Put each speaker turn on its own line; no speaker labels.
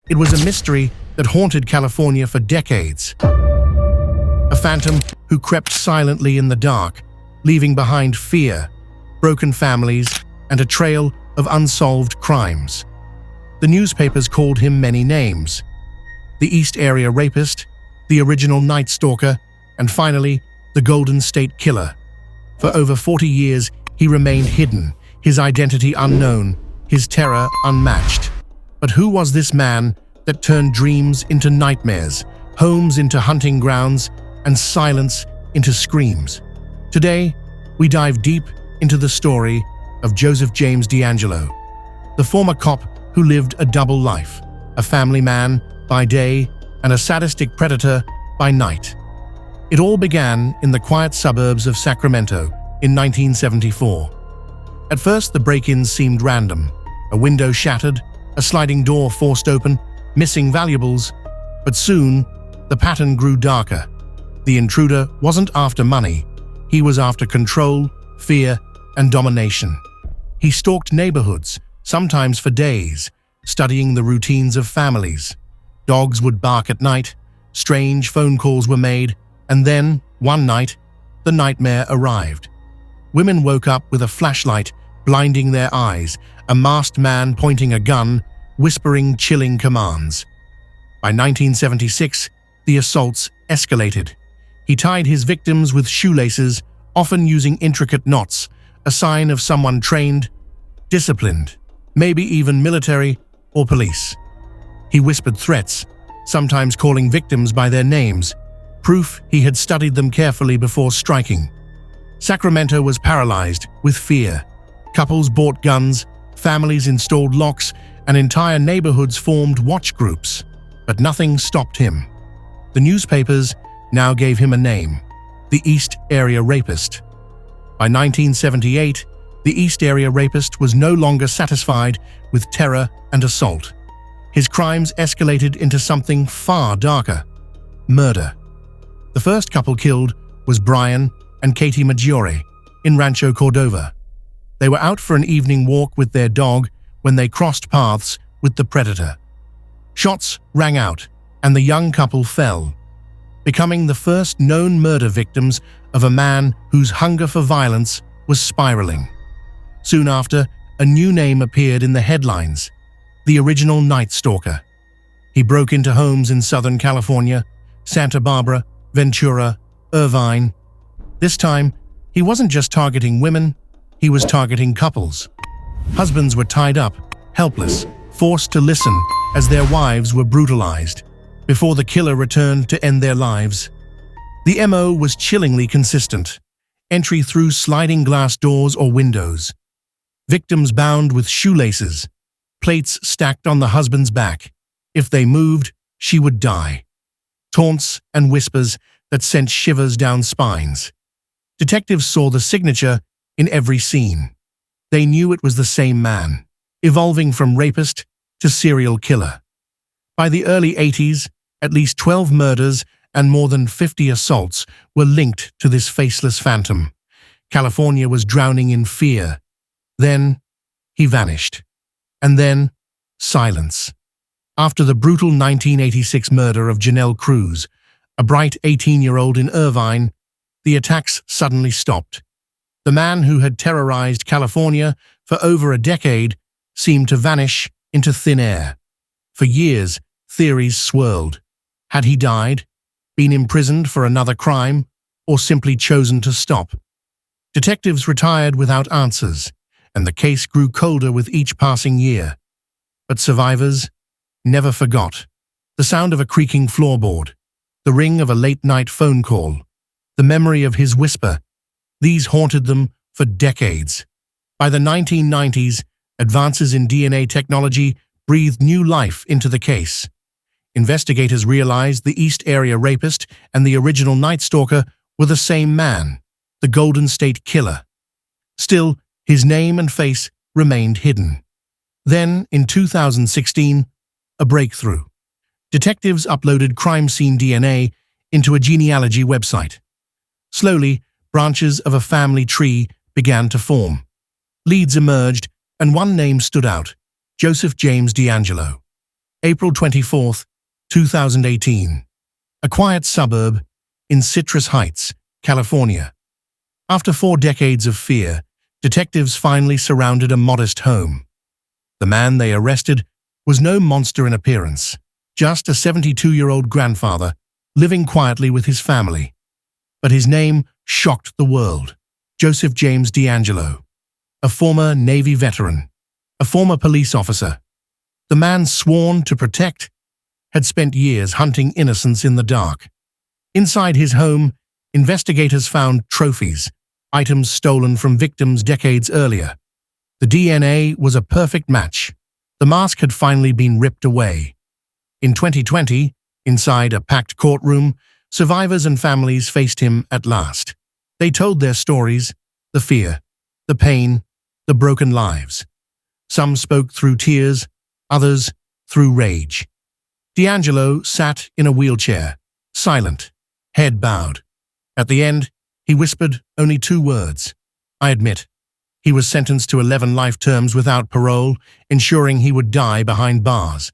It was a mystery that haunted California for decades. A phantom who crept silently in the dark, leaving behind fear, broken families, and a trail of unsolved crimes. The newspapers called him many names: the East Area Rapist, the original Night Stalker, and finally, the Golden State Killer. For over 40 years, he remained hidden, his identity unknown, his terror unmatched. But who was this man that turned dreams into nightmares, homes into hunting grounds, and silence into screams? Today, we dive deep into the story of Joseph James DeAngelo, the former cop who lived a double life, a family man by day and a sadistic predator by night. It all began in the quiet suburbs of Sacramento in 1974. At first, the break-ins seemed random: a window shattered, a sliding door forced open, missing valuables. But soon, the pattern grew darker. The intruder wasn't after money. He was after control, fear, and domination. He stalked neighborhoods, sometimes for days, studying the routines of families. Dogs would bark at night, strange phone calls were made, and then, one night, the nightmare arrived. Women woke up with a flashlight blinding their eyes, a masked man pointing a gun, whispering chilling commands. By 1976, the assaults escalated. He tied his victims with shoelaces, often using intricate knots, a sign of someone trained, disciplined, maybe even military or police. He whispered threats, sometimes calling victims by their names, proof he had studied them carefully before striking. Sacramento was paralyzed with fear. Couples bought guns, families installed locks, and entire neighborhoods formed watch groups. But nothing stopped him. The newspapers now gave him a name: the East Area Rapist. By 1978, the East Area Rapist was no longer satisfied with terror and assault. His crimes escalated into something far darker: murder. The first couple killed was Brian and Katie Maggiore in Rancho Cordova. They were out for an evening walk with their dog when they crossed paths with the predator. Shots rang out, and the young couple fell, becoming the first known murder victims of a man whose hunger for violence was spiraling. Soon after, a new name appeared in the headlines: the original Night Stalker. He broke into homes in Southern California, Santa Barbara, Ventura, Irvine. This time, he wasn't just targeting women, he was targeting couples. Husbands were tied up, helpless, forced to listen as their wives were brutalized, before the killer returned to end their lives. The MO was chillingly consistent: entry through sliding glass doors or windows, victims bound with shoelaces, plates stacked on the husband's back. If they moved, she would die. Taunts and whispers that sent shivers down spines. Detectives saw the signature in every scene. They knew it was the same man, evolving from rapist to serial killer. By the early 80s, at least 12 murders and more than 50 assaults were linked to this faceless phantom. California was drowning in fear. Then, he vanished. And then, silence. After the brutal 1986 murder of Janelle Cruz, a bright 18-year-old in Irvine, the attacks suddenly stopped. The man who had terrorized California for over a decade seemed to vanish into thin air. For years, theories swirled. Had he died, been imprisoned for another crime, or simply chosen to stop? Detectives retired without answers, and the case grew colder with each passing year. But survivors never forgot. The sound of a creaking floorboard, the ring of a late-night phone call, the memory of his whisper, these haunted them for decades. By the 1990s, advances in DNA technology breathed new life into the case. Investigators realized the East Area Rapist and the original Night Stalker were the same man, the Golden State Killer. Still, his name and face remained hidden. Then, in 2016, a breakthrough. Detectives uploaded crime scene DNA into a genealogy website. Slowly, branches of a family tree began to form. Leads emerged, and one name stood out: Joseph James DeAngelo. April 24th, 2018. A quiet suburb in Citrus Heights, California. After 4 decades of fear, detectives finally surrounded a modest home. The man they arrested was no monster in appearance, just a 72-year-old grandfather living quietly with his family. But his name shocked the world. Joseph James DeAngelo, a former Navy veteran, a former police officer. The man sworn to protect had spent years hunting innocents in the dark. Inside his home, investigators found trophies, items stolen from victims decades earlier. The DNA was a perfect match. The mask had finally been ripped away. In 2020, inside a packed courtroom, survivors and families faced him at last. They told their stories, the fear, the pain, the broken lives. Some spoke through tears, others through rage. DeAngelo sat in a wheelchair, silent, head bowed. At the end, he whispered only 2 words. "I admit." He was sentenced to 11 life terms without parole, ensuring he would die behind bars.